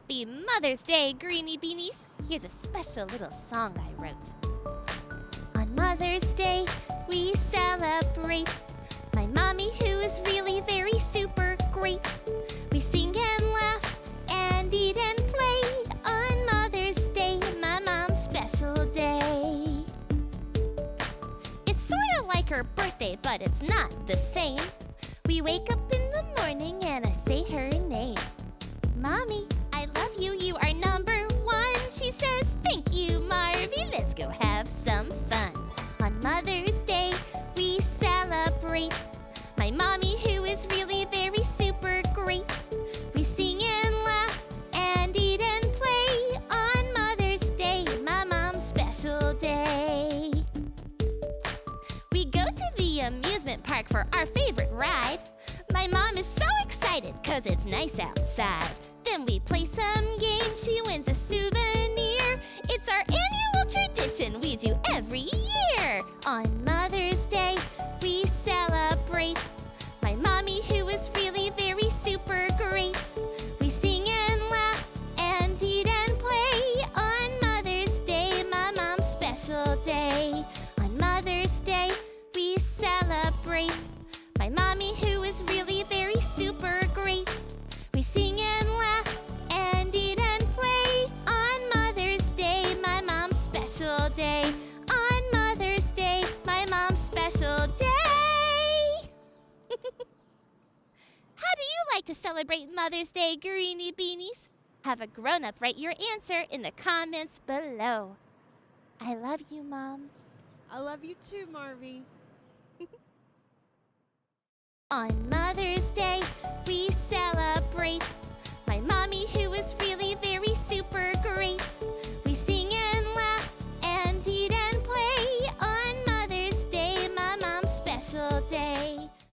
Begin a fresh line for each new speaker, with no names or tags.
Happy Mother's Day, Greenie Beanies! Here's a special little song I wrote. On Mother's Day, we celebrate my mommy, who is really very super great. We sing and laugh and eat and play on Mother's Day, my mom's special day. It's sort of like her birthday, but it's not the same. We wake up in the morning and I say her name. Mommy, I love you, you are number one. She says, thank you, Marvy, let's go have some fun. On Mother's Day, we celebrate my mommy, who is really very super great. We sing and laugh and eat and play on Mother's Day, my mom's special day. We go to the amusement park for our favorite ride. My mom is so excited 'cause it's nice outside. Then we play some games, she wins a souvenir. It's our annual tradition we do every year. On Mother's Day, we celebrate my mommy, who is really very super great. We sing and laugh and eat and play on Mother's Day, my mom's special day. On Mother's Day, we celebrate my mommy, who is really very super great. We sing and laugh and eat and play on Mother's Day, my mom's special day. On Mother's Day, my mom's special day. How do you like to celebrate Mother's Day, Greenie Beanies? Have a grown-up write your answer in the comments below. I love you, Mom.
I love you too, Marvy.
On Mother's